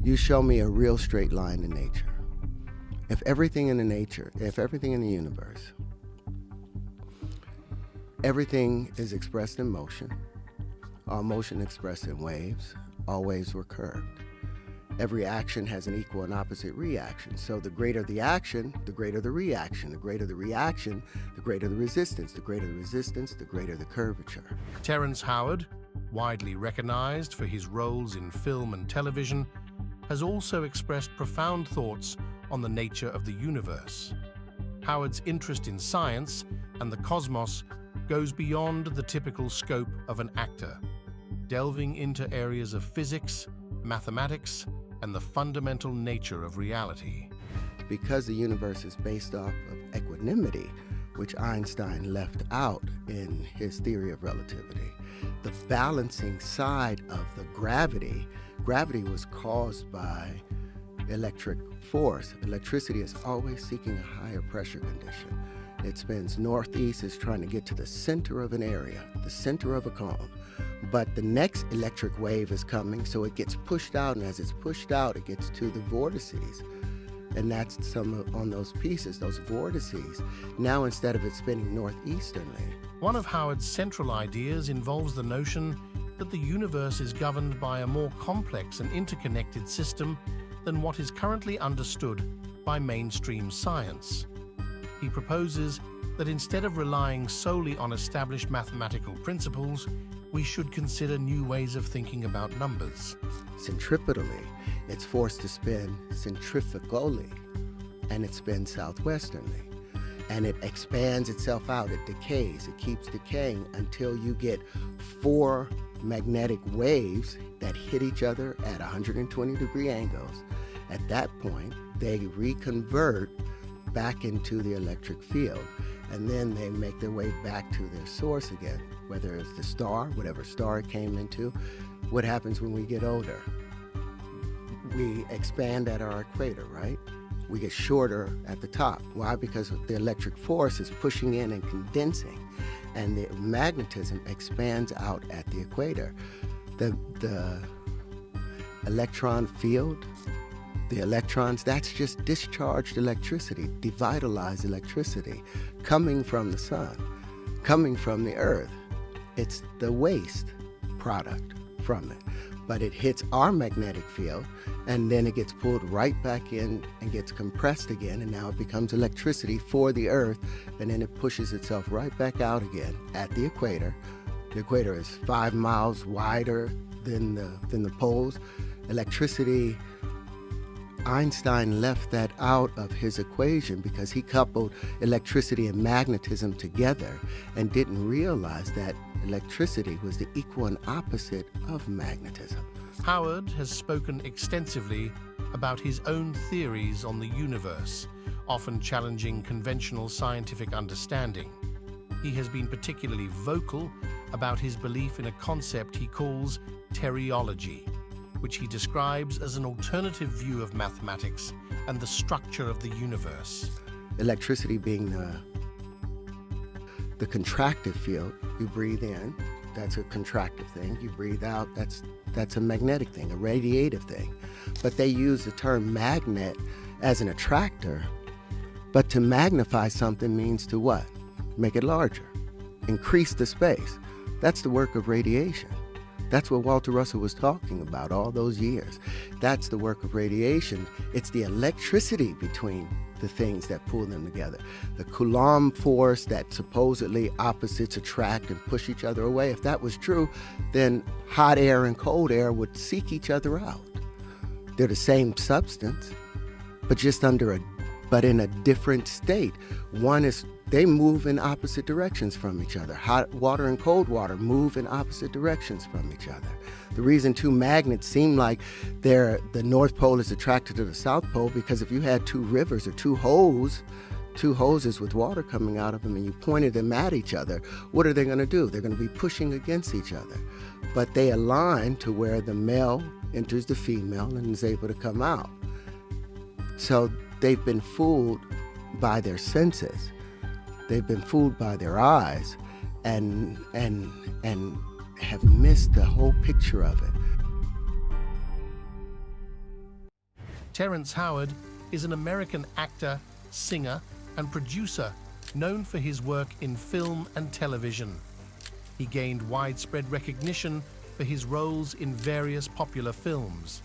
You show me a real straight line in nature. If everything in the universe, everything is expressed in motion, all motion expressed in waves, all waves were curved. Every action has an equal and opposite reaction. So the greater the action, the greater the reaction. The greater the reaction, the greater the resistance. The greater the resistance, the greater the curvature. Terrance Howard, widely recognized for his roles in film and television, has also expressed profound thoughts on the nature of the universe. Howard's interest in science and the cosmos goes beyond the typical scope of an actor, delving into areas of physics, mathematics, and the fundamental nature of reality. Because the universe is based off of equanimity, which Einstein left out in his theory of relativity, the balancing side of the gravity was caused by electric force. Electricity is always seeking a higher pressure condition. It spins northeast, is trying to get to the center of an area, the center of a cone. But the next electric wave is coming, so it gets pushed out, and as it's pushed out, it gets to the vortices. And that's on those pieces, those vortices. Now, instead of it spinning northeasterly. One of Howard's central ideas involves the notion that the universe is governed by a more complex and interconnected system than what is currently understood by mainstream science. He proposes that instead of relying solely on established mathematical principles, we should consider new ways of thinking about numbers. Centripetally, it's forced to spin centrifugally, and it spins southwesternly. And it expands itself out, it decays, it keeps decaying until you get 4 magnetic waves that hit each other at 120-degree angles. At that point, they reconvert back into the electric field, and then they make their way back to their source again, whether it's the star, whatever star it came into. What happens when we get older? We expand at our equator, right? We get shorter at the top. Why? Because the electric force is pushing in and condensing, and the magnetism expands out at the equator. The electron field, the electrons, that's just discharged electricity, devitalized electricity, coming from the sun, coming from the earth. It's the waste product from it. But it hits our magnetic field, and then it gets pulled right back in and gets compressed again, and now it becomes electricity for the earth, and then it pushes itself right back out again at the equator. The equator is 5 miles wider than the poles. Electricity, Einstein left that out of his equation because he coupled electricity and magnetism together and didn't realize that electricity was the equal and opposite of magnetism. Howard has spoken extensively about his own theories on the universe, often challenging conventional scientific understanding. He has been particularly vocal about his belief in a concept he calls Terryology, which he describes as an alternative view of mathematics and the structure of the universe. Electricity being the contractive field, you breathe in, that's a contractive thing. You breathe out, that's a magnetic thing, a radiative thing. But they use the term magnet as an attractor. But to magnify something means to what? Make it larger, increase the space. That's the work of radiation. That's what Walter Russell was talking about all those years. That's the work of radiation. It's the electricity between the things that pull them together. The Coulomb force that supposedly opposites attract and push each other away. If that was true, then hot air and cold air would seek each other out. They're the same substance, but just but in a different state. They move in opposite directions from each other. Hot water and cold water move in opposite directions from each other. The reason 2 magnets seem like the North Pole is attracted to the South Pole, because if you had 2 rivers or 2 hoses with water coming out of them, and you pointed them at each other, what are they going to do? They're going to be pushing against each other. But they align to where the male enters the female and is able to come out. So they've been fooled by their senses. They've been fooled by their eyes and have missed the whole picture of it. Terrance Howard is an American actor, singer, and producer known for his work in film and television. He gained widespread recognition for his roles in various popular films.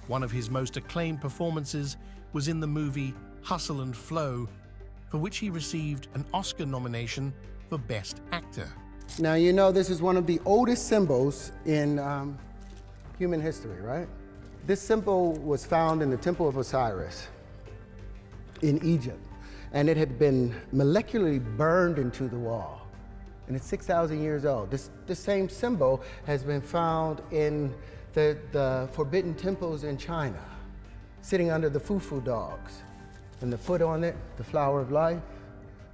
One of his most acclaimed performances was in the movie Hustle and Flow, for which he received an Oscar nomination for Best Actor. Now, you know this is one of the oldest symbols in human history, right? This symbol was found in the Temple of Osiris in Egypt, and it had been molecularly burned into the wall. And it's 6,000 years old. This same symbol has been found in the forbidden temples in China, sitting under the fufu dogs. And the foot on it, the flower of life,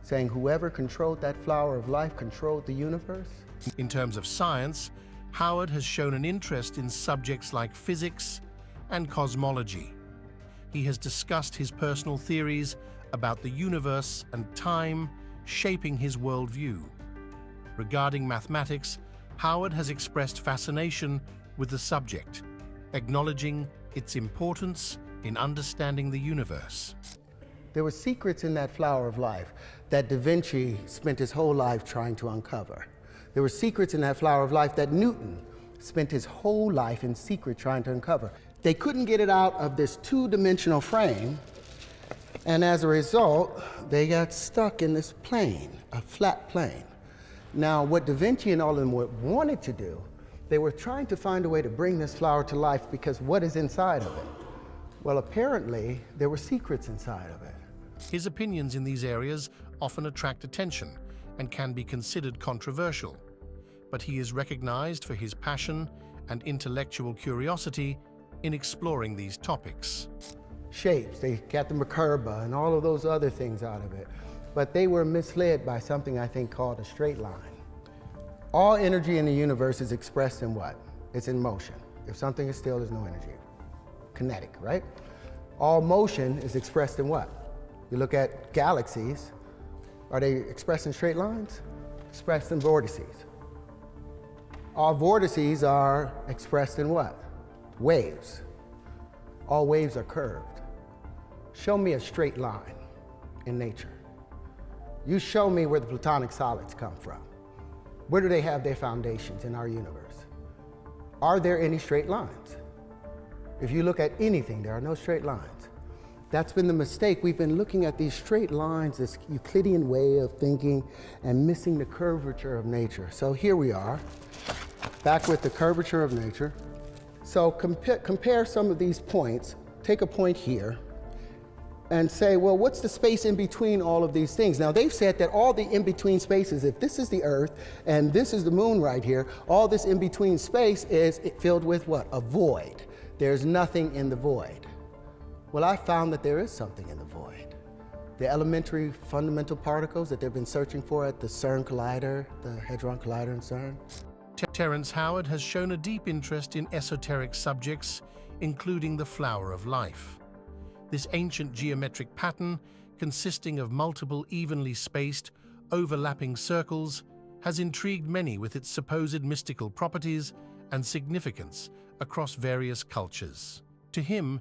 saying whoever controlled that flower of life controlled the universe. In terms of science, Howard has shown an interest in subjects like physics and cosmology. He has discussed his personal theories about the universe and time shaping his worldview. Regarding mathematics, Howard has expressed fascination with the subject, acknowledging its importance in understanding the universe. There were secrets in that flower of life that Da Vinci spent his whole life trying to uncover. There were secrets in that flower of life that Newton spent his whole life in secret trying to uncover. They couldn't get it out of this two-dimensional frame, and as a result, they got stuck in this plane, a flat plane. Now, what Da Vinci and all of them wanted to do, they were trying to find a way to bring this flower to life, because what is inside of it? Well, apparently, there were secrets inside of it. His opinions in these areas often attract attention and can be considered controversial, but he is recognized for his passion and intellectual curiosity in exploring these topics. Shapes, they got the Merkaba and all of those other things out of it, but they were misled by something I think called a straight line. All energy in the universe is expressed in what? It's in motion. If something is still, there's no energy. Kinetic, right? All motion is expressed in what? You look at galaxies, are they expressed in straight lines? Expressed in vortices. All vortices are expressed in what? Waves. All waves are curved. Show me a straight line in nature. You show me where the platonic solids come from. Where do they have their foundations in our universe? Are there any straight lines? If you look at anything, there are no straight lines. That's been the mistake. We've been looking at these straight lines, this Euclidean way of thinking, and missing the curvature of nature. So here we are, back with the curvature of nature. So compare some of these points. Take a point here and say, well, what's the space in between all of these things? Now, they've said that all the in-between spaces, if this is the Earth and this is the moon right here, all this in-between space is filled with what? A void. There's nothing in the void. Well, I found that there is something in the void. The elementary fundamental particles that they've been searching for at the CERN Collider, the Hadron Collider in CERN. Terrance Howard has shown a deep interest in esoteric subjects, including the flower of life. This ancient geometric pattern, consisting of multiple evenly spaced, overlapping circles, has intrigued many with its supposed mystical properties and significance across various cultures. To him,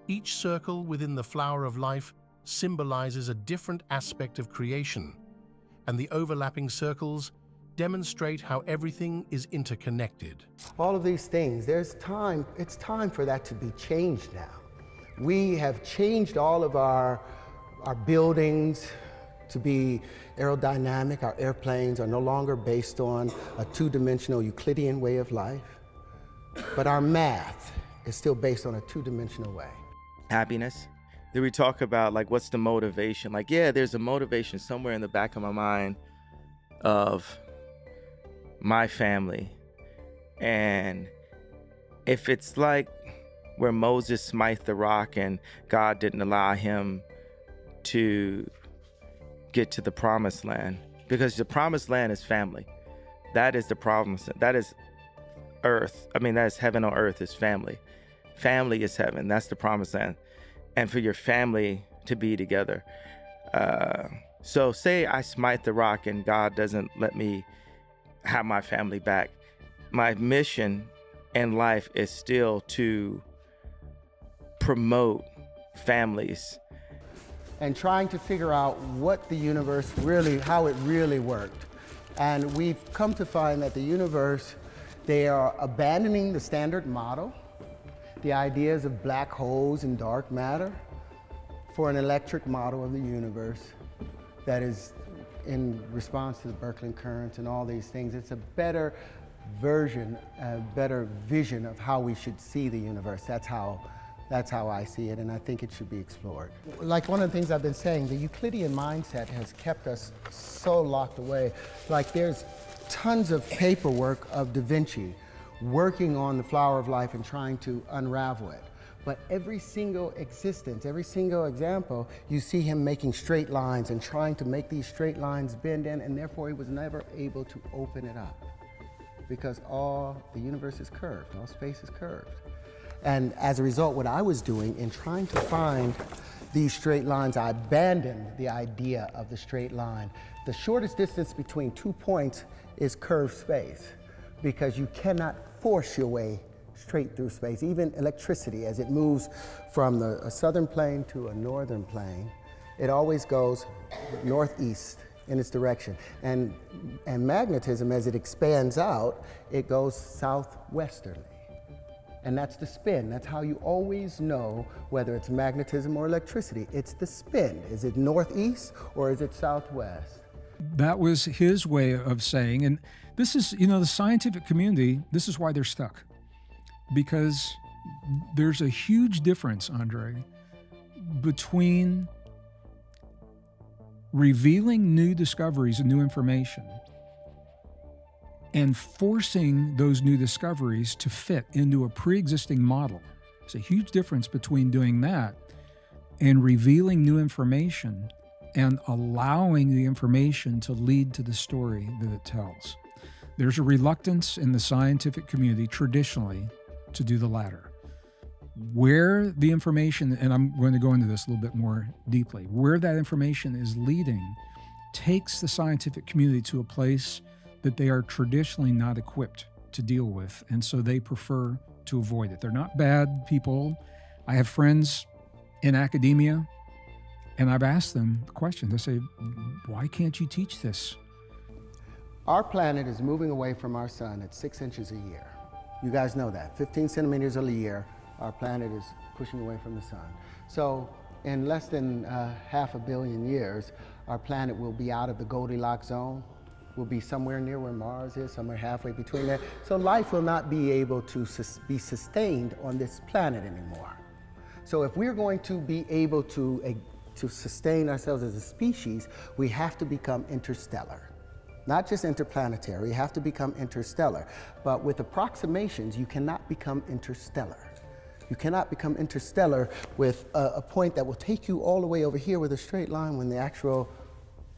each circle within the flower of life symbolizes a different aspect of creation, and the overlapping circles demonstrate how everything is interconnected. All of these things, it's time for that to be changed now. We have changed all of our buildings to be aerodynamic. Our airplanes are no longer based on a two-dimensional Euclidean way of life, but our math is still based on a two-dimensional way. Happiness. Then we talk about, like, what's the motivation? Like, yeah, there's a motivation somewhere in the back of my mind of my family. And if it's like where Moses smithed the rock and God didn't allow him to get to the promised land, because the promised land is family. That is the promise. That is earth. I mean, that is heaven on earth is family. Family is heaven. That's the promised land. And for your family to be together. So say I smite the rock and God doesn't let me have my family back. My mission in life is still to promote families. And trying to figure out what the universe really, how it really worked. And we've come to find that the universe, they are abandoning the standard model, the ideas of black holes and dark matter, for an electric model of the universe that is in response to the Birkeland currents and all these things. It's a better version, a better vision of how we should see the universe. That's how I see it, and I think it should be explored. Like one of the things I've been saying, the Euclidean mindset has kept us so locked away. Like there's tons of paperwork of Da Vinci working on the flower of life and trying to unravel it. But every single existence, every single example, you see him making straight lines and trying to make these straight lines bend in, and therefore he was never able to open it up. Because all the universe is curved, all space is curved. And as a result, what I was doing in trying to find these straight lines, I abandoned the idea of the straight line. The shortest distance between 2 points is curved space, because you cannot force your way straight through space. Even electricity, as it moves from a southern plane to a northern plane, it always goes northeast in its direction. And magnetism, as it expands out, it goes southwesterly. And that's the spin. That's how you always know whether it's magnetism or electricity. It's the spin. Is it northeast or is it southwest? That was his way of saying, and this is, the scientific community, this is why they're stuck. Because there's a huge difference, Andre, between revealing new discoveries and new information and forcing those new discoveries to fit into a pre-existing model. There's a huge difference between doing that and revealing new information and allowing the information to lead to the story that it tells. There's a reluctance in the scientific community traditionally to do the latter. Where the information, and I'm going to go into this a little bit more deeply, where that information is leading takes the scientific community to a place that they are traditionally not equipped to deal with, and so they prefer to avoid it. They're not bad people. I have friends in academia, and I've asked them the question. They say, why can't you teach this? Our planet is moving away from our sun at 6 inches a year. You guys know that. 15 centimeters a year, our planet is pushing away from the sun. So in less than 500 million years, our planet will be out of the Goldilocks zone. We'll be somewhere near where Mars is, somewhere halfway between there. So life will not be able to be sustained on this planet anymore. So if we're going to be able to sustain ourselves as a species, we have to become interstellar. Not just interplanetary, you have to become interstellar. But with approximations, you cannot become interstellar. You cannot become interstellar with a point that will take you all the way over here with a straight line when the actual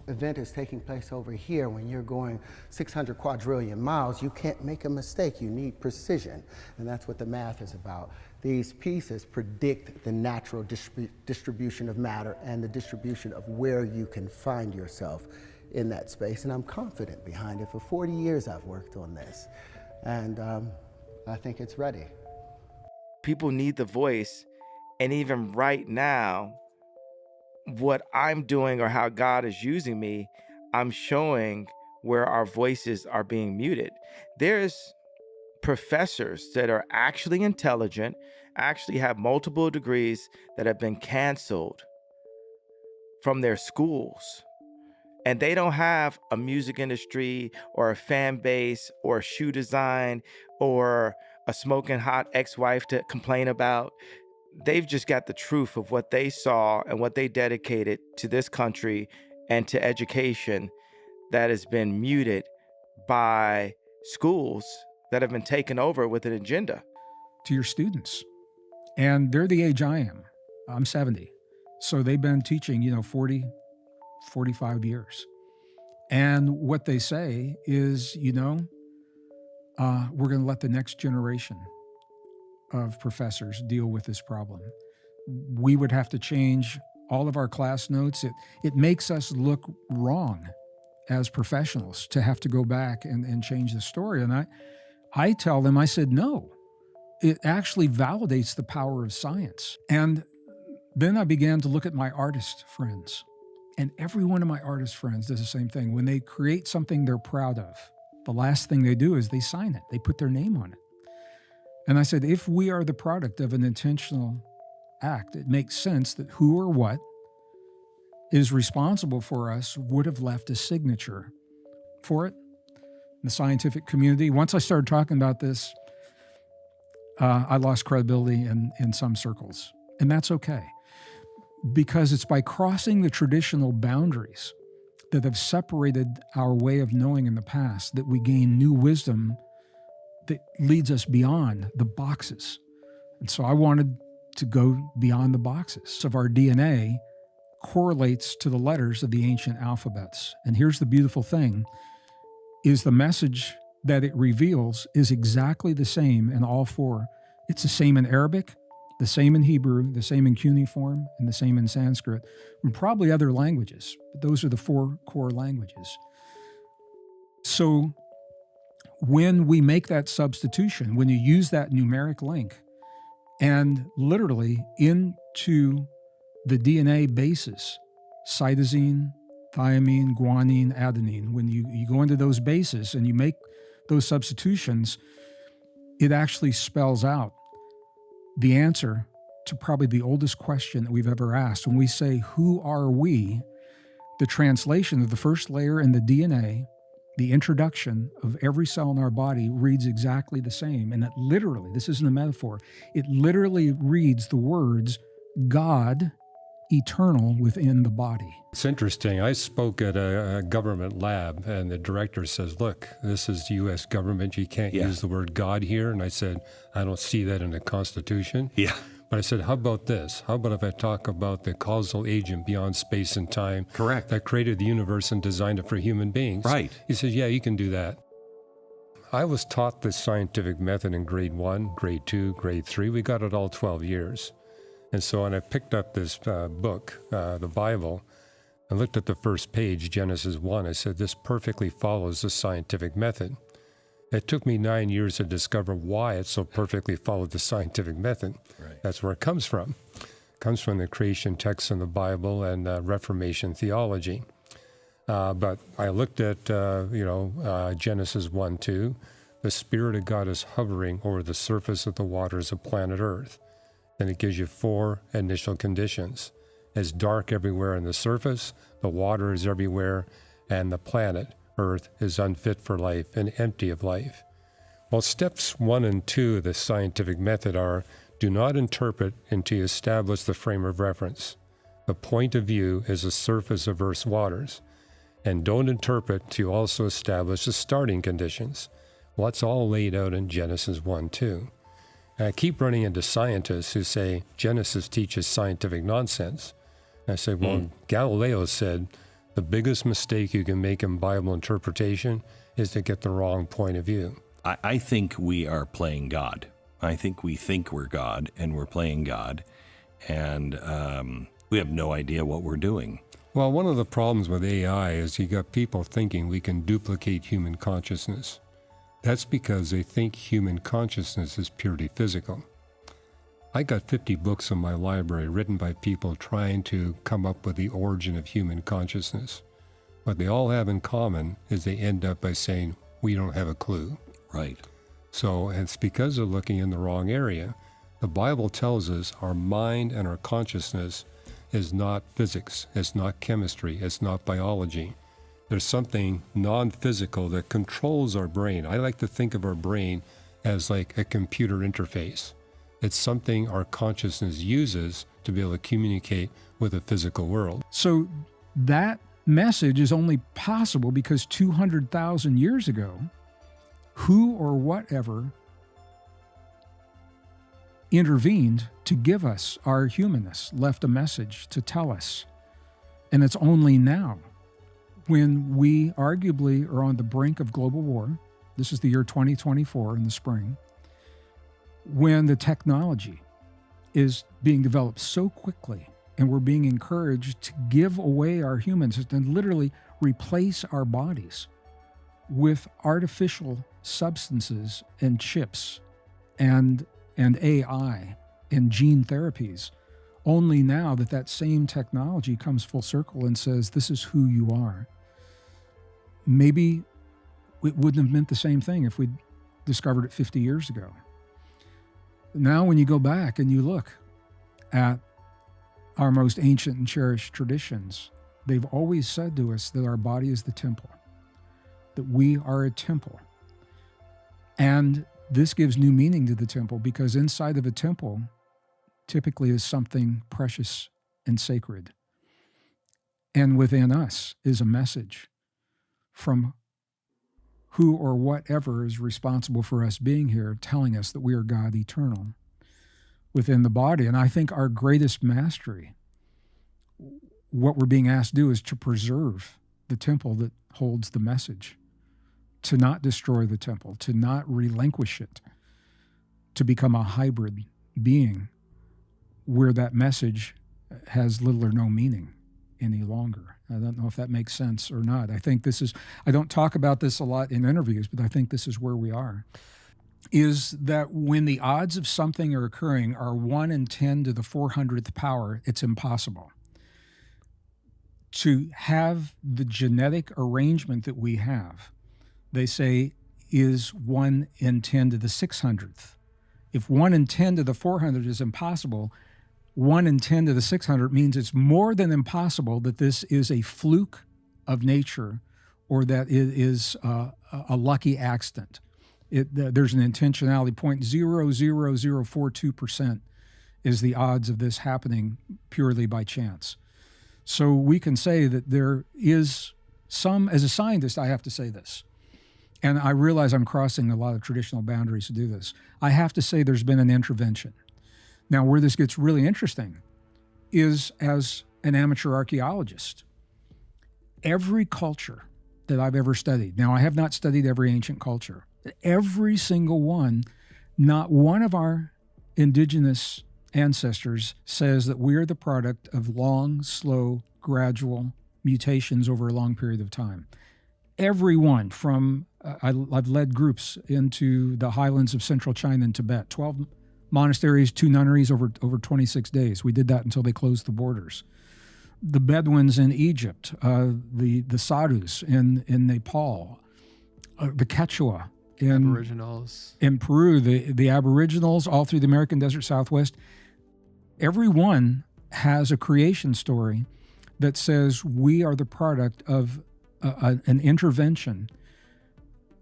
event is taking place over here. When you're going 600 quadrillion miles, you can't make a mistake. You need precision. And that's what the math is about. These pieces predict the natural distribution of matter and the distribution of where you can find yourself in that space. And I'm confident behind it. For 40 years I've worked on this. And I think it's ready. People need the voice. And even right now, what I'm doing or how God is using me, I'm showing where our voices are being muted. There's professors that are actually intelligent, actually have multiple degrees that have been canceled from their schools. And they don't have a music industry or a fan base or a shoe design or a smoking hot ex-wife to complain about. They've just got the truth of what they saw and what they dedicated to this country and to education that has been muted by schools that have been taken over with an agenda. To your students. And they're the age I am. I'm 70. So they've been teaching, 40, 45 years. And what they say is, we're going to let the next generation of professors deal with this problem. We would have to change all of our class notes. It makes us look wrong as professionals to have to go back and change the story. And I tell them, I said, no, it actually validates the power of science. And then I began to look at my artist friends. And every one of my artist friends does the same thing. When they create something they're proud of, the last thing they do is they sign it. They put their name on it. And I said, if we are the product of an intentional act, it makes sense that who or what is responsible for us would have left a signature for it. In the scientific community, once I started talking about this, I lost credibility in some circles. And that's okay, because it's by crossing the traditional boundaries that have separated our way of knowing in the past that we gain new wisdom that leads us beyond the boxes. And so I wanted to go beyond the boxes of our DNA correlates to the letters of the ancient alphabets. And here's the beautiful thing, is the message that it reveals is exactly the same in all four. It's the same in Arabic, the same in Hebrew, the same in cuneiform, and the same in Sanskrit, and probably other languages. But those are the four core languages. So when we make that substitution, when you use that numeric link and literally into the DNA bases, cytosine, thymine, guanine, adenine, when you go into those bases and you make those substitutions, it actually spells out the answer to probably the oldest question that we've ever asked. When we say, who are we? The translation of the first layer in the DNA, the introduction of every cell in our body reads exactly the same. And it literally, this isn't a metaphor, it literally reads the words, God, eternal within the body. It's interesting. I spoke at a government lab, and the director says, look, this is the U.S. government. You can't use the word God here. And I said, I don't see that in the Constitution. Yeah. But I said, how about this? How about if I talk about the causal agent beyond space and time? Correct. That created the universe and designed it for human beings. Right. He says, yeah, you can do that. I was taught this scientific method in grade 1, grade 2, grade 3. We got it all 12 years. And so when I picked up this book, the Bible, and looked at the first page, Genesis 1, I said, this perfectly follows the scientific method. It took me 9 years to discover why it so perfectly followed the scientific method. Right. That's where it comes from. It comes from the creation texts in the Bible and Reformation theology. But I looked at, Genesis 1, 2. The Spirit of God is hovering over the surface of the waters of planet Earth. Then it gives you 4 initial conditions. It's dark everywhere on the surface, the water is everywhere, and the planet, Earth, is unfit for life and empty of life. Well, steps 1 and 2 of the scientific method are, do not interpret until you establish the frame of reference. The point of view is the surface of Earth's waters. And don't interpret till you also establish the starting conditions. Well, it's all laid out in Genesis 1, 2. And I keep running into scientists who say Genesis teaches scientific nonsense. And I say, well, Galileo said the biggest mistake you can make in Bible interpretation is to get the wrong point of view. I think we are playing God. I think we think we're God, and we're playing God, and we have no idea what we're doing. Well, one of the problems with AI is you got people thinking we can duplicate human consciousness. That's because they think human consciousness is purely physical. I got 50 books in my library written by people trying to come up with the origin of human consciousness. What they all have in common is they end up by saying, we don't have a clue. Right. So it's because they're looking in the wrong area. The Bible tells us our mind and our consciousness is not physics, it's not chemistry, it's not biology. There's something non-physical that controls our brain. I like to think of our brain as like a computer interface. It's something our consciousness uses to be able to communicate with the physical world. So that message is only possible because 200,000 years ago, who or whatever intervened to give us our humanness, left a message to tell us. And it's only now, when we arguably are on the brink of global war, this is the year 2024 in the spring, when the technology is being developed so quickly and we're being encouraged to give away our humans and literally replace our bodies with artificial substances and chips and and AI and gene therapies, only now that that same technology comes full circle and says, this is who you are. Maybe it wouldn't have meant the same thing if we'd discovered it 50 years ago. Now, when you go back and you look at our most ancient and cherished traditions, they've always said to us that our body is the temple, that we are a temple. And this gives new meaning to the temple, because inside of a temple typically is something precious and sacred. And within us is a message from who or whatever is responsible for us being here, telling us that we are God eternal within the body. And I think our greatest mastery, what we're being asked to do, is to preserve the temple that holds the message, to not destroy the temple, to not relinquish it, to become a hybrid being where that message has little or no meaning any longer. I don't know if that makes sense or not. I think this is, I don't talk about this a lot in interviews, but I think this is where we are, is that when the odds of something are occurring are 1 in 10 to the 400th power, it's impossible. To have the genetic arrangement that we have, they say, is 1 in 10 to the 600th. If 1 in 10 to the 400 is impossible, 1 in 10 to the 600 means it's more than impossible that this is a fluke of nature or that it is a lucky accident. There's an intentionality. 0.00042% is the odds of this happening purely by chance. So we can say that there is some, as a scientist, I have to say this, and I realize I'm crossing a lot of traditional boundaries to do this. I have to say there's been an intervention. Now, where this gets really interesting is, as an amateur archaeologist, every culture that I've ever studied, now I have not studied every ancient culture, every single one, not one of our indigenous ancestors says that we are the product of long, slow, gradual mutations over a long period of time. Everyone from, I've led groups into the highlands of central China and Tibet, 12 monasteries, 2 nunneries over 26 days. We did that until they closed the borders. The Bedouins in Egypt, the Sadhus in Nepal, the Quechua Aboriginals in Peru, the Aboriginals all through the American Desert Southwest. Everyone has a creation story that says we are the product of an intervention,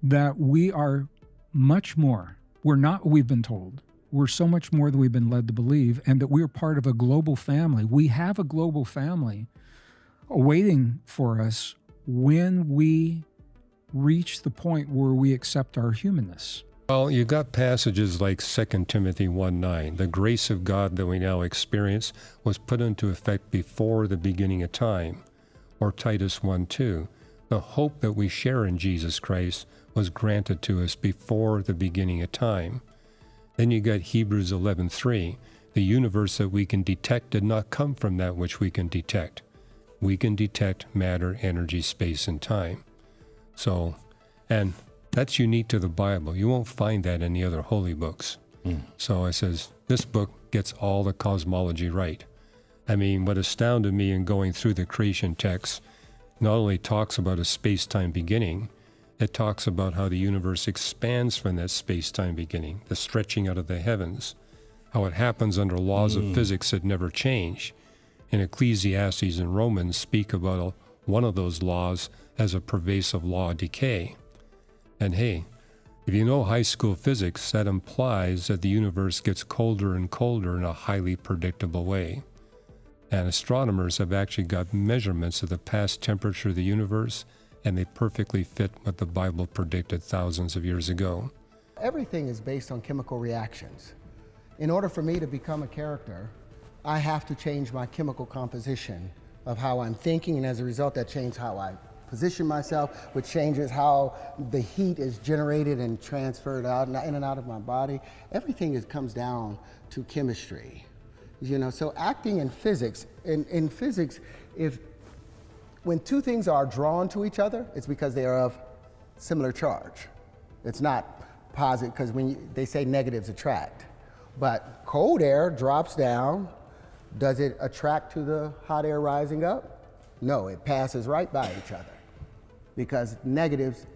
that we are much more. We're not what we've been told. We're so much more than we've been led to believe, and that we are part of a global family. We have a global family awaiting for us when we reach the point where we accept our humanness. Well, you got passages like 2 Timothy 1:9. The grace of God that we now experience was put into effect before the beginning of time. Or Titus 1:2. The hope that we share in Jesus Christ was granted to us before the beginning of time. Then you got Hebrews 11:3. The universe that we can detect did not come from that which we can detect. We can detect matter, energy, space, and time. So, and that's unique to the Bible. You won't find that in the other holy books. So it says, this book gets all the cosmology right. I mean, what astounded me in going through the creation text not only talks about a space-time beginning, it talks about how the universe expands from that space-time beginning, the stretching out of the heavens, how it happens under laws of physics that never change. And Ecclesiastes and Romans speak about one of those laws as a pervasive law of decay. And hey, if you know high school physics, that implies that the universe gets colder and colder in a highly predictable way. And astronomers have actually got measurements of the past temperature of the universe, and they perfectly fit what the Bible predicted thousands of years ago. Everything is based on chemical reactions. In order for me to become a character, I have to change my chemical composition of how I'm thinking, and as a result, that changes how I position myself, which changes how the heat is generated and transferred out in and out of my body. Everything comes down to chemistry. You know, so acting in physics, in physics, when two things are drawn to each other, it's because they are of similar charge. It's not positive, because when they say negatives attract. But cold air drops down. Does it attract to the hot air rising up? No, it passes right by each other. Because negatives,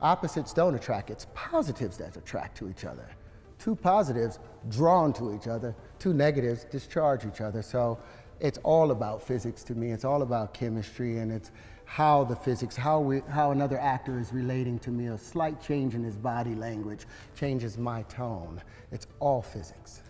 opposites don't attract, it's positives that attract to each other. Two positives drawn to each other, two negatives discharge each other. So it's all about physics to me. It's all about chemistry, and it's how the physics, how another actor is relating to me. A slight change in his body language changes my tone. It's all physics.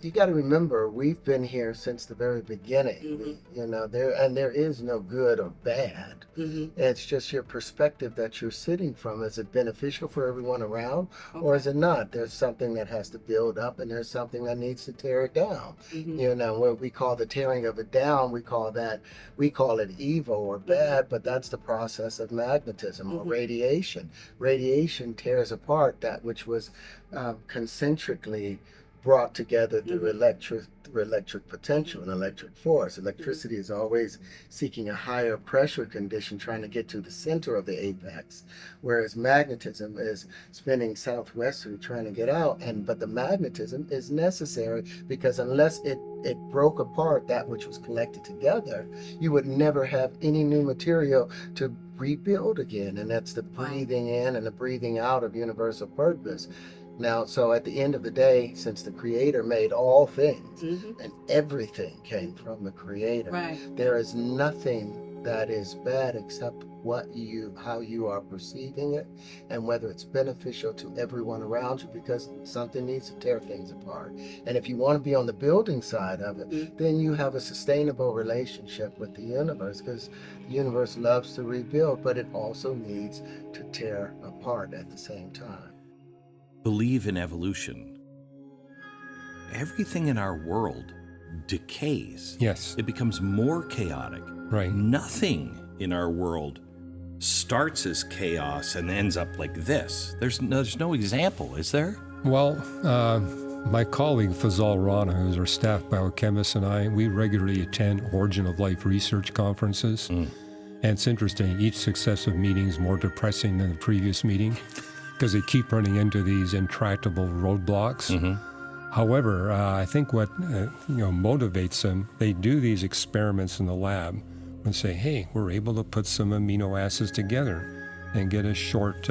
You got to remember, we've been here since the very beginning. You know, there is no good or bad. It's just your perspective that you're sitting from. Is it beneficial for everyone around, or is it not? There's something that has to build up, and there's something that needs to tear it down. You know, what we call the tearing of it down, we call it evil or bad, but that's the process of magnetism or radiation. Radiation tears apart that which was concentrically brought together through electric potential and electric force. Electricity is always seeking a higher pressure condition, trying to get to the center of the apex, whereas magnetism is spinning southwestward, trying to get out. But the magnetism is necessary, because unless it broke apart that which was collected together, you would never have any new material to rebuild again. And that's the breathing in and the breathing out of universal purpose. Now, so at the end of the day, since the Creator made all things, and everything came from the Creator, there is nothing that is bad except how you are perceiving it, and whether it's beneficial to everyone around you, because something needs to tear things apart. And if you want to be on the building side of it, then you have a sustainable relationship with the universe, because the universe loves to rebuild, but it also needs to tear apart at the same time. Believe in evolution. Everything in our world decays. Yes. It becomes more chaotic. Right. Nothing in our world starts as chaos and ends up like this. There's no example, is there? Well, my colleague Fazal Rana, who's our staff biochemist, and I, we regularly attend Origin of Life research conferences. And it's interesting, each successive meeting is more depressing than the previous meeting, because they keep running into these intractable roadblocks. However, I think what motivates them, they do these experiments in the lab and say, hey, we're able to put some amino acids together and get a short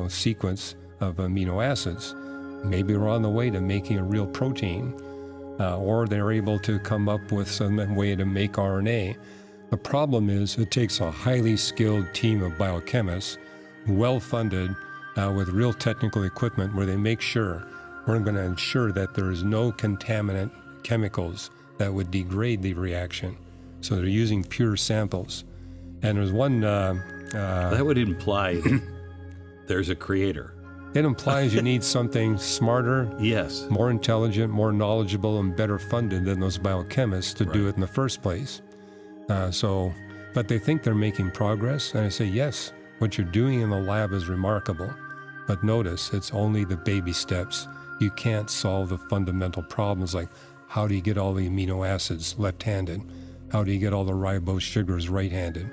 sequence of amino acids. Maybe we're on the way to making a real protein, or they're able to come up with some way to make RNA. The problem is it takes a highly skilled team of biochemists, well-funded, with real technical equipment, where they make sure we're going to ensure that there is no contaminant chemicals that would degrade the reaction. So they're using pure samples. And there's one... that would imply that there's a creator. It implies you need something smarter, yes, more intelligent, more knowledgeable, and better funded than those biochemists to do it in the first place. But they think they're making progress, and I say, yes, what you're doing in the lab is remarkable. But notice, it's only the baby steps. You can't solve the fundamental problems, like how do you get all the amino acids left-handed? How do you get all the ribose sugars right-handed?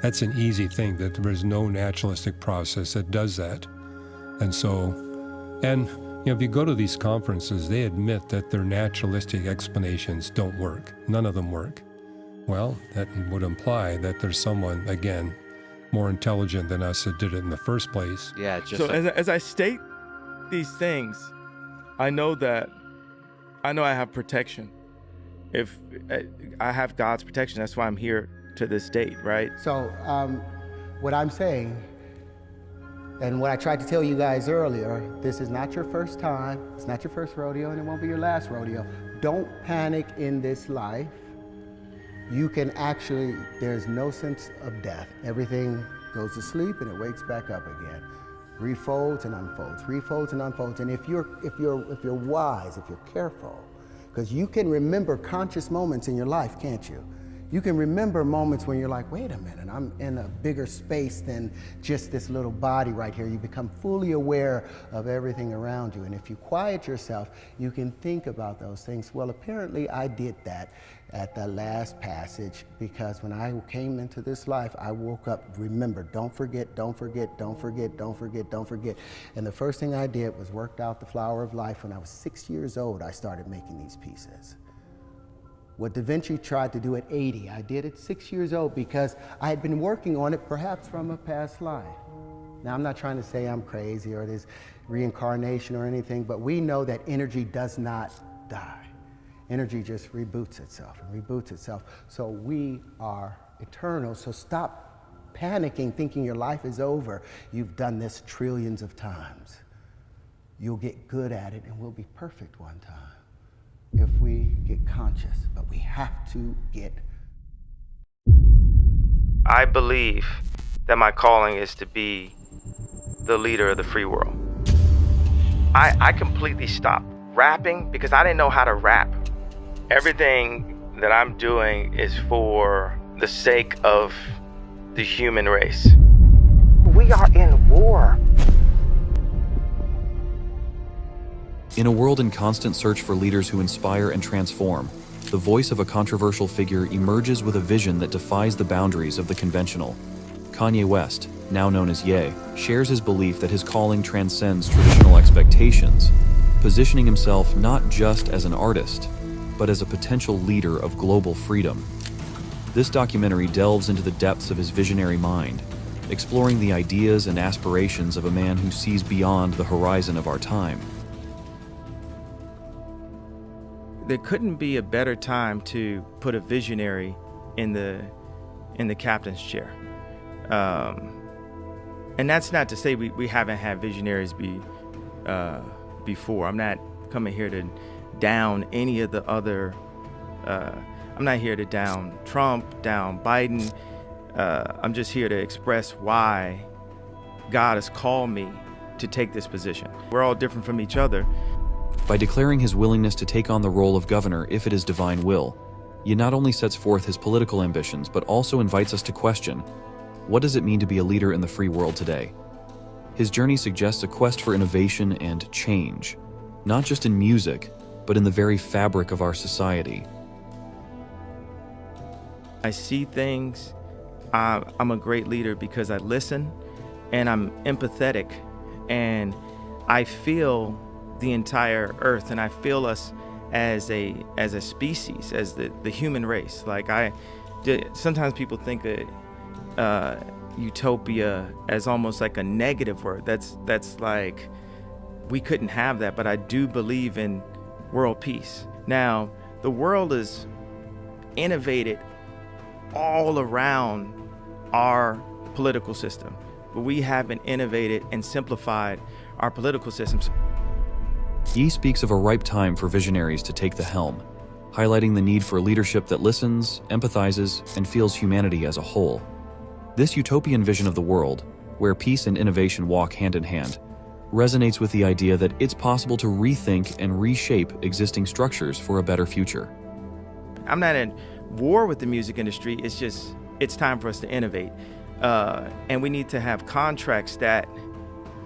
That's an easy thing, that there is no naturalistic process that does that. And if you go to these conferences, they admit that their naturalistic explanations don't work. None of them work. Well, that would imply that there's someone, again, more intelligent than us that did it in the first place. Yeah. As I state these things, I know I have protection. If I have God's protection, that's why I'm here to this date, right? So what I'm saying, and what I tried to tell you guys earlier, this is not your first time, it's not your first rodeo, and it won't be your last rodeo. Don't panic in this life. You can actually, there's no sense of death. Everything goes to sleep and it wakes back up again. Refolds and unfolds, refolds and unfolds. And if you're wise, if you're careful, because you can remember conscious moments in your life, can't you? You can remember moments when you're like, wait a minute, I'm in a bigger space than just this little body right here. You become fully aware of everything around you. And if you quiet yourself, you can think about those things. Well, apparently I did that at the last passage, because when I came into this life, I woke up, remember, don't forget, don't forget, don't forget, don't forget, don't forget. And the first thing I did was worked out the flower of life. When I was 6 years old, I started making these pieces. What Da Vinci tried to do at 80, I did at 6 years old because I had been working on it perhaps from a past life. Now, I'm not trying to say I'm crazy or there's reincarnation or anything, but we know that energy does not die. Energy just reboots itself and reboots itself. So we are eternal, so stop panicking, thinking your life is over. You've done this trillions of times. You'll get good at it and we'll be perfect one time if we get conscious, but we have to get. I believe that my calling is to be the leader of the free world. I completely stopped rapping because I didn't know how to rap. Everything that I'm doing is for the sake of the human race. We are in war. In a world in constant search for leaders who inspire and transform, the voice of a controversial figure emerges with a vision that defies the boundaries of the conventional. Kanye West, now known as Ye, shares his belief that his calling transcends traditional expectations, positioning himself not just as an artist, but as a potential leader of global freedom. This documentary delves into the depths of his visionary mind, exploring the ideas and aspirations of a man who sees beyond the horizon of our time. There couldn't be a better time to put a visionary in the captain's chair. And that's not to say we haven't had visionaries before. I'm not coming here to down any of the other, I'm not here to down Trump, down Biden. I'm just here to express why God has called me to take this position. We're all different from each other. By declaring his willingness to take on the role of governor if it is divine will, Ye not only sets forth his political ambitions, but also invites us to question, what does it mean to be a leader in the free world today? His journey suggests a quest for innovation and change, not just in music, but in the very fabric of our society. I see things. I'm a great leader because I listen and I'm empathetic and I feel the entire earth and I feel us as a species, as the human race. Like sometimes people think of utopia as almost like a negative word. That's like, we couldn't have that, but I do believe in world peace. Now, the world is innovated all around our political system, but we haven't innovated and simplified our political systems. Ye speaks of a ripe time for visionaries to take the helm, highlighting the need for leadership that listens, empathizes, and feels humanity as a whole. This utopian vision of the world, where peace and innovation walk hand in hand, resonates with the idea that it's possible to rethink and reshape existing structures for a better future. I'm not in war with the music industry. It's just, it's time for us to innovate. And we need to have contracts that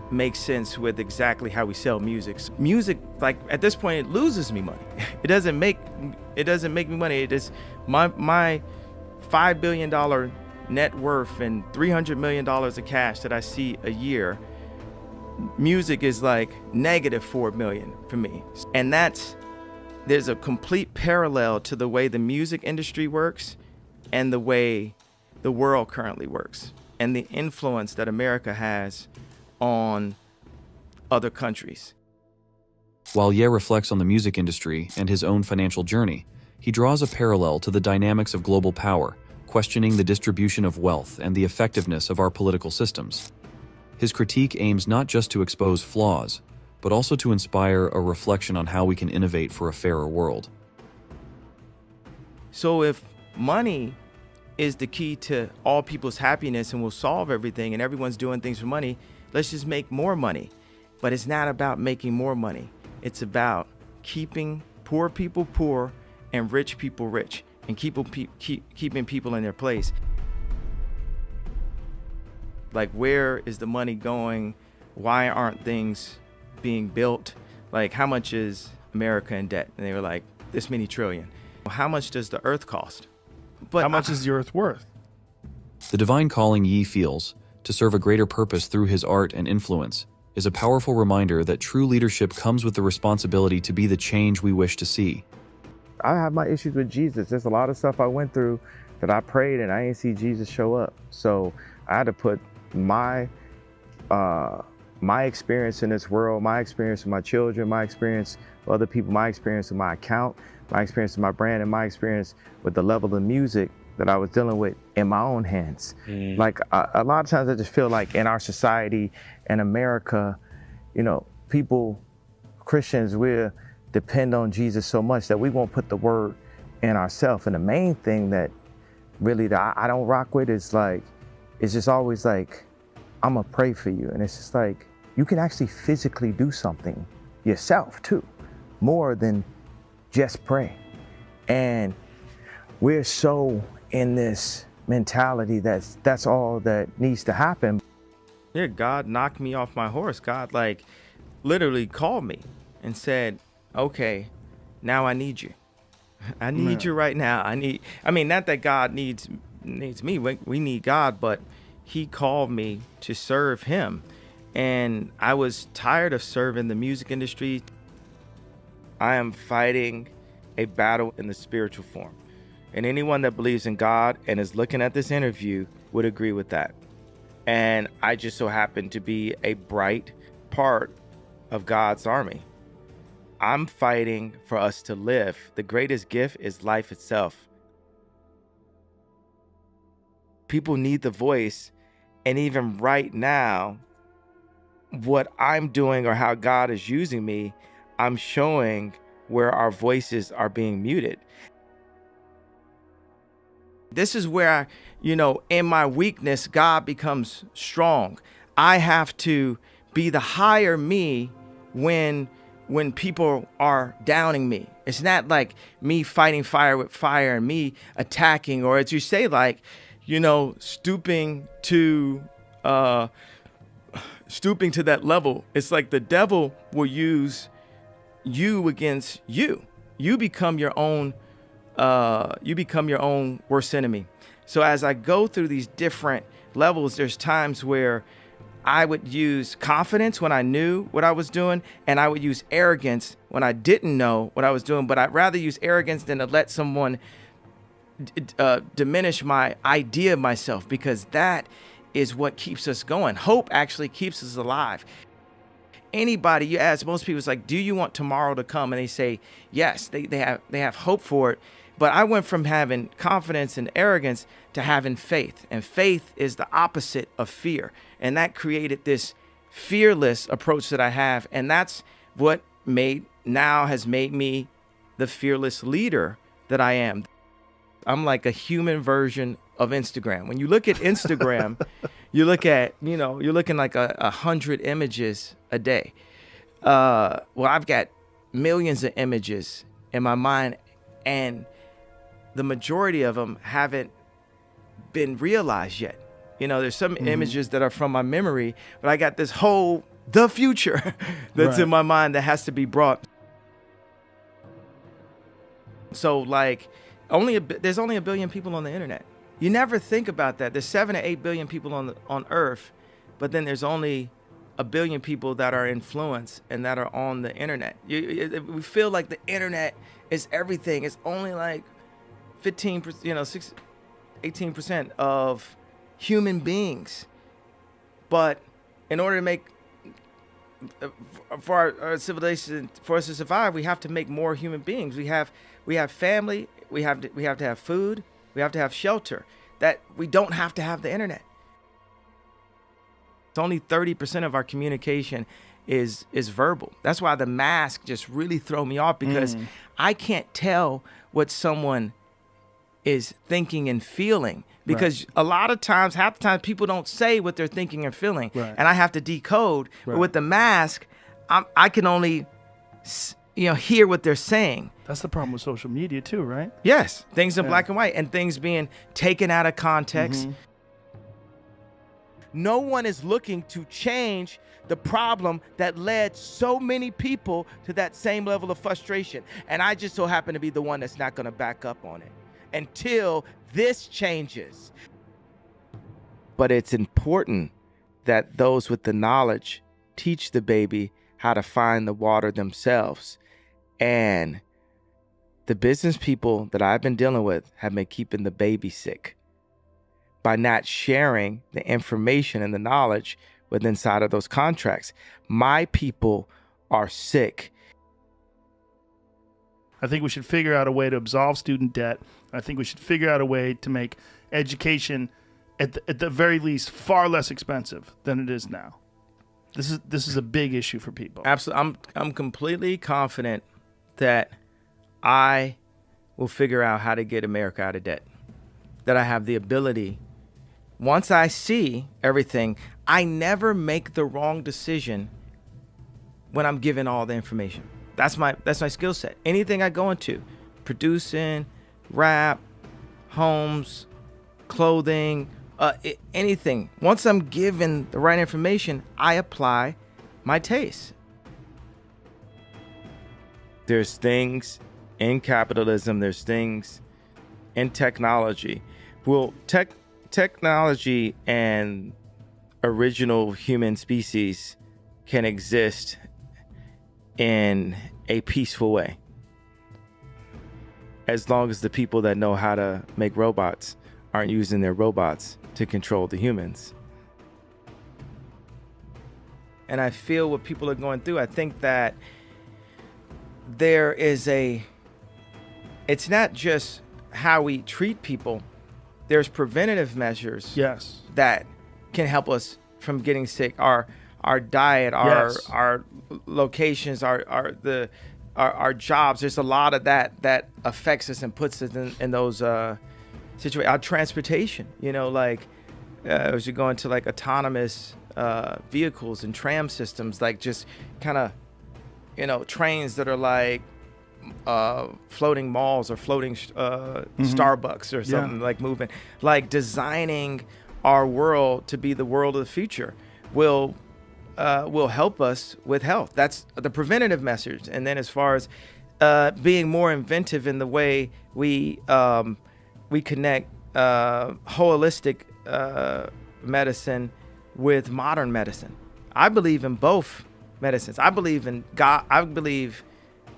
make sense with exactly how we sell music. Music, like at this point, it loses me money. It doesn't make me money. It is my $5 billion net worth and $300 million of cash that I see a year. Music is like negative $4 million for me. And there's a complete parallel to the way the music industry works and the way the world currently works and the influence that America has on other countries. While Ye reflects on the music industry and his own financial journey, he draws a parallel to the dynamics of global power, questioning the distribution of wealth and the effectiveness of our political systems. His critique aims not just to expose flaws, but also to inspire a reflection on how we can innovate for a fairer world. So if money is the key to all people's happiness and will solve everything and everyone's doing things for money, let's just make more money. But it's not about making more money. It's about keeping poor people poor and rich people rich. and keeping people in their place. Like, where is the money going? Why aren't things being built? Like, how much is America in debt? And they were like, this many trillion. How much does the earth cost? But How much is the earth worth? The divine calling Yi feels to serve a greater purpose through his art and influence is a powerful reminder that true leadership comes with the responsibility to be the change we wish to see. I have my issues with Jesus. There's a lot of stuff I went through that I prayed and I didn't see Jesus show up. So I had to put my experience in this world, my experience with my children, my experience with other people, my experience with my account, my experience with my brand, and my experience with the level of music that I was dealing with in my own hands. Like a lot of times I just feel like in our society in America, you know, people, Christians, we depend on Jesus so much that we won't put the word in ourselves. And the main thing that really that I don't rock with is like, it's just always like, I'm gonna pray for you. And it's just like, you can actually physically do something yourself too, more than just pray. And we're so in this mentality that's all that needs to happen. Yeah, God knocked me off my horse. God like literally called me and said, okay, now I need you. I need you right now. I mean, not that God needs me. We need God, but he called me to serve him. And I was tired of serving the music industry. I am fighting a battle in the spiritual form. And anyone that believes in God and is looking at this interview would agree with that. And I just so happen to be a bright part of God's army. I'm fighting for us to live. The greatest gift is life itself. People need the voice. And even right now, what I'm doing or how God is using me, I'm showing where our voices are being muted. This is where, in my weakness, God becomes strong. I have to be the higher me when people are downing me. It's not like me fighting fire with fire and me attacking, or as you say, like, stooping to that level. It's like the devil will use you against you. You become your own worst enemy. So as I go through these different levels, there's times where I would use confidence when I knew what I was doing, and I would use arrogance when I didn't know what I was doing. But I'd rather use arrogance than to let someone diminish my idea of myself, because that is what keeps us going. Hope actually keeps us alive. Anybody you ask, most people, it's like, do you want tomorrow to come? And they say yes. They have hope for it. But I went from having confidence and arrogance to having faith. And faith is the opposite of fear. And that created this fearless approach that I have. And that's what has made me the fearless leader that I am. I'm like a human version of Instagram. When you look at Instagram, you're looking like 100 images a day. Well, I've got millions of images in my mind, and the majority of them haven't been realized yet. There's some images that are from my memory, but I got the future that's in my mind that has to be brought. So like, there's only 1 billion people on the internet. You never think about that. There's 7 to 8 billion people on Earth, but then there's only 1 billion people that are influenced and that are on the internet. We feel like the internet is everything. It's only like 15%, 18% of human beings. But in order to make, for our civilization, for us to survive, we have to make more human beings. We have family. We have to have food. We have to have shelter. That we don't have to have the internet. It's only 30% of our communication is verbal. That's why the mask just really throw me off, because I can't tell what someone is thinking and feeling, because a lot of times, half the time, people don't say what they're thinking and feeling, and I have to decode. But with the mask, I can only hear what they're saying. That's the problem with social media too, right? Yes, things in Yeah. black and white and things being taken out of context. Mhm. No one is looking to change the problem that led so many people to that same level of frustration. And I just so happen to be the one that's not going to back up on it until this changes. But it's important that those with the knowledge teach the baby how to find the water themselves. And the business people that I've been dealing with have been keeping the baby sick by not sharing the information and the knowledge within inside of those contracts. My people are sick. I think we should figure out a way to absolve student debt. I think we should figure out a way to make education, at the very least, far less expensive than it is now. This is a big issue for people. Absolutely. I'm completely confident that I will figure out how to get America out of debt. That I have the ability. Once I see everything, I never make the wrong decision when I'm given all the information. That's my skill set. Anything I go into, producing, rap, homes, clothing, anything. Once I'm given the right information, I apply my taste. There's things in capitalism, there's things in technology. Well, technology and original human species can exist in a peaceful way, as long as the people that know how to make robots aren't using their robots to control the humans. And I feel what people are going through. I think that it's not just how we treat people. There's preventative measures Yes. that can help us from getting sick. Our diet, Yes. our locations, our jobs. There's a lot of that affects us and puts us in those situations. Our transportation, as you go into like autonomous vehicles and tram systems, like just kind of, trains that are like floating malls or floating Starbucks or something, like moving, like designing our world to be the world of the future will help us with health. That's the preventative measures. And then as far as being more inventive in the way we connect holistic medicine with modern medicine. I believe in both medicines. I believe in God. I believe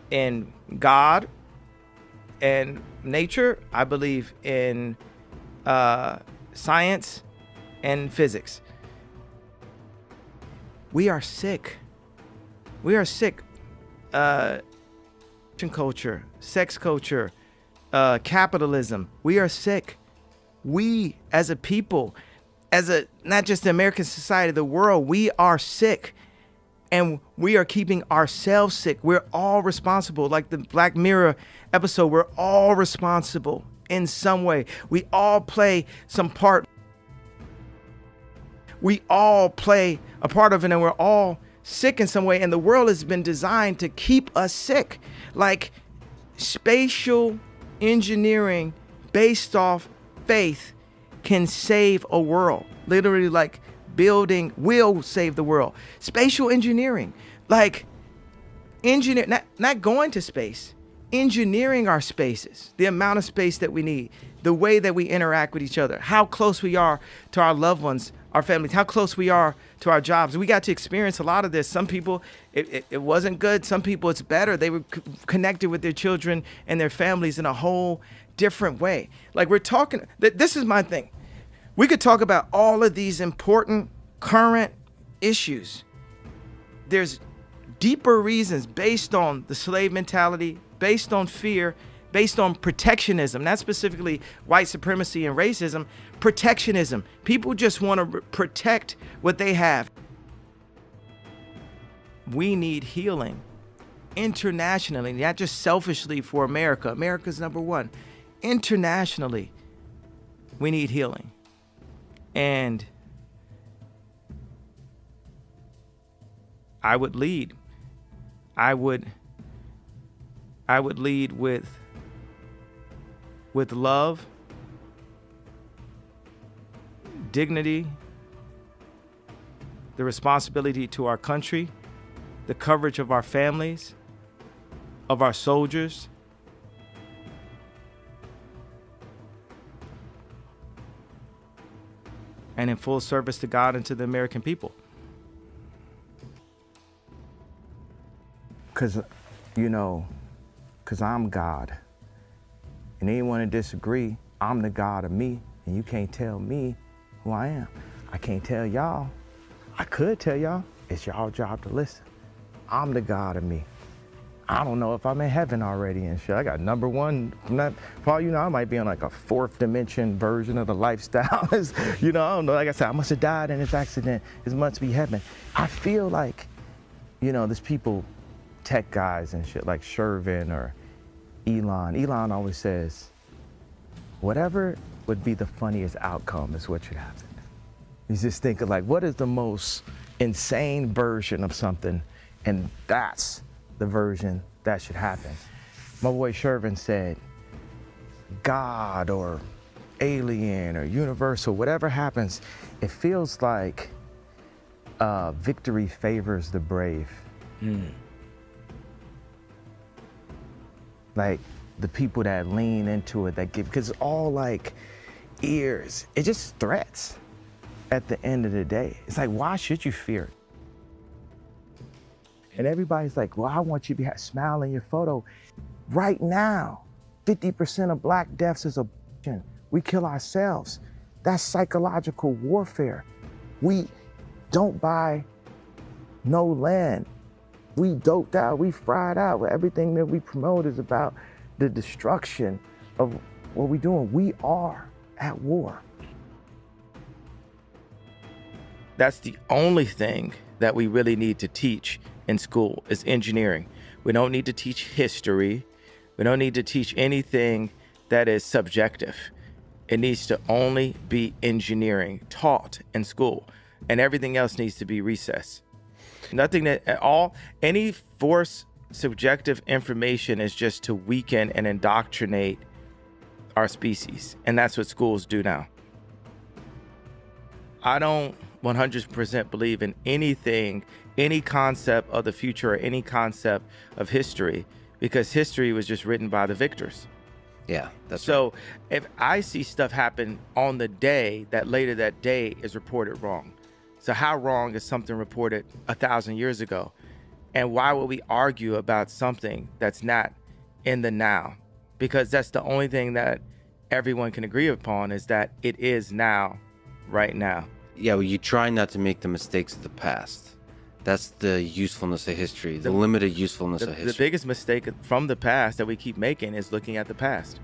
in God and nature. I believe in science and physics. We are sick. We are sick. Culture, sex culture, capitalism. We are sick. We, as a people, not just the American society, the world, we are sick. And we are keeping ourselves sick. We're all responsible. Like the Black Mirror episode, we're all responsible in some way. We all play some part. We all play a part of it, and we're all sick in some way. And the world has been designed to keep us sick. Like spatial engineering based off faith can save a world. Literally, like building will save the world. Spatial engineering, like not going to space, engineering our spaces, the amount of space that we need, the way that we interact with each other, how close we are to our loved ones, our families, how close we are to our jobs. We got to experience a lot of this. Some people, it wasn't good. Some people, it's better. They were connected with their children and their families in a whole different way. Like we're talking, this is my thing. We could talk about all of these important current issues. There's deeper reasons based on the slave mentality, based on fear, based on protectionism, not specifically white supremacy and racism, protectionism. People just want to protect what they have. We need healing internationally, not just selfishly for America. America's number one. Internationally, we need healing. And I would lead. I would I would lead with love, dignity, the responsibility to our country, the coverage of our families, of our soldiers, and in full service to God and to the American people. Because I'm God. And anyone to disagree, I'm the God of me, and you can't tell me who I am. I can't tell y'all. I could tell y'all. It's y'all job to listen. I'm the God of me. I don't know if I'm in heaven already and shit. I got number one. For all you know, I might be on like a fourth dimension version of the lifestyle. I don't know. Like I said, I must have died in this accident. It must be heaven. I feel like, there's people, tech guys and shit like Shervin or Elon. Elon always says, whatever would be the funniest outcome is what should happen. He's just thinking like, what is the most insane version of something? And that's the version that should happen. My boy Shervin said, God or alien or universal, whatever happens, it feels like victory favors the brave. Like the people that lean into it, that give, because it's all like ears, it just threats at the end of the day. It's like, why should you fear? And everybody's like, well, I want you to smile in your photo. Right now, 50% of black deaths is abortion. We kill ourselves. That's psychological warfare. We don't buy no land. We doped out, we fried out. Everything that we promote is about the destruction of what we're doing. We are at war. That's the only thing that we really need to teach in school is engineering. We don't need to teach history. We don't need to teach anything that is subjective. It needs to only be engineering taught in school, and everything else needs to be recessed. Nothing that at all, any forced subjective information is just to weaken and indoctrinate our species. And that's what schools do now. I don't 100% believe in anything, any concept of the future or any concept of history, because history was just written by the victors. Yeah, that's so. Right. If I see stuff happen on the day that later that day is reported wrong, so how wrong is something reported 1,000 years ago? And why would we argue about something that's not in the now? Because that's the only thing that everyone can agree upon, is that it is now, right now. Yeah, well, you try not to make the mistakes of the past. That's the usefulness of history, the limited usefulness of history. The biggest mistake from the past that we keep making is looking at the past.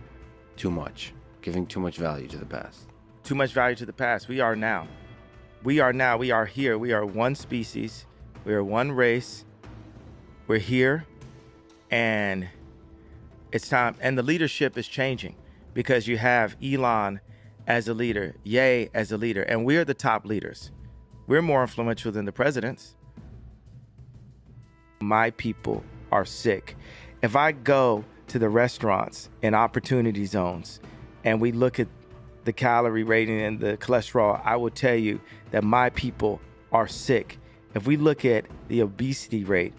Too much. Giving too much value to the past. Too much value to the past. We are now. We are now. We are here. We are one species. We are one race. We're here. And it's time. And the leadership is changing, because you have Elon as a leader, Ye as a leader, and we're the top leaders. We're more influential than the presidents. My people are sick. If I go to the restaurants in opportunity zones and we look at the calorie rating and the cholesterol, I will tell you that my people are sick. If we look at the obesity rate,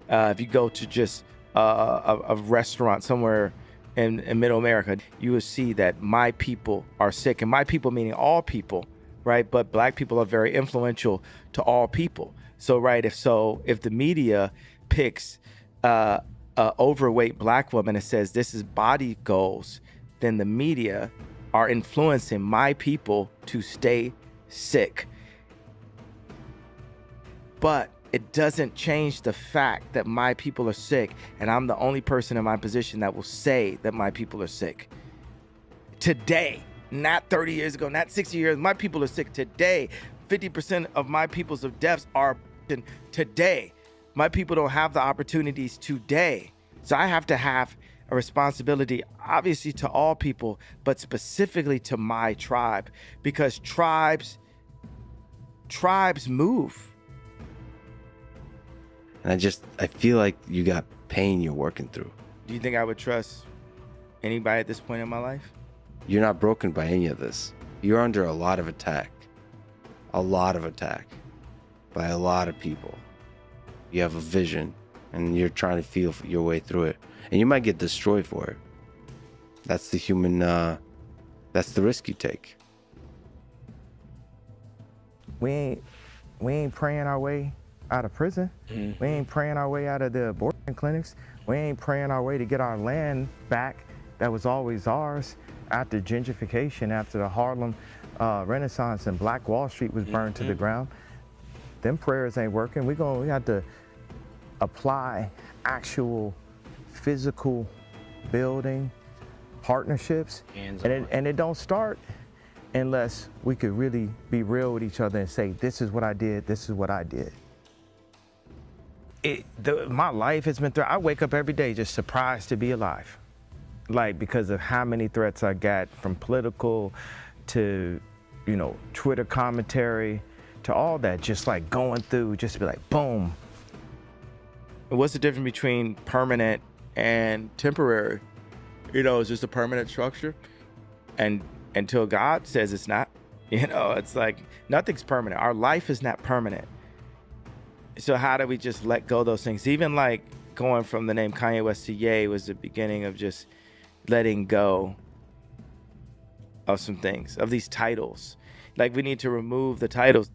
if you go to just a restaurant somewhere in Middle America, you will see that my people are sick. And my people meaning all people, right? But black people are very influential to all people. So, right, if the media picks a overweight black woman and says this is body goals, then the media are influencing my people to stay sick. But it doesn't change the fact that my people are sick, and I'm the only person in my position that will say that my people are sick. Today, not 30 years ago, not 60 years, my people are sick today. 50% of my people's of deaths are today. My people don't have the opportunities today. So I have to have a responsibility, obviously to all people, but specifically to my tribe, because tribes move. And I feel like you got pain you're working through. Do you think I would trust anybody at this point in my life? You're not broken by any of this. You're under a lot of attack by a lot of people. You have a vision and you're trying to feel your way through it, and you might get destroyed for it. That's the human, that's the risk you take. We ain't praying our way out of prison. We ain't praying our way out of the abortion clinics. We ain't praying our way to get our land back that was always ours after gentrification, after the Harlem Renaissance and Black Wall Street was burned to the ground. Them prayers ain't working. We have to apply actual physical building partnerships, and it don't start unless we could really be real with each other and say, this is what I did, this is what I did. My life has been I wake up every day just surprised to be alive, like, because of how many threats I got, from political to, Twitter commentary to all that, just like going through, just to be like, boom. What's the difference between permanent and temporary? It's just a permanent structure, and until God says it's not, it's like nothing's permanent. Our life is not permanent. So how do we just let go of those things? Even like going from the name Kanye West to Ye was the beginning of just letting go of some things, of these titles. Like, we need to remove the titles.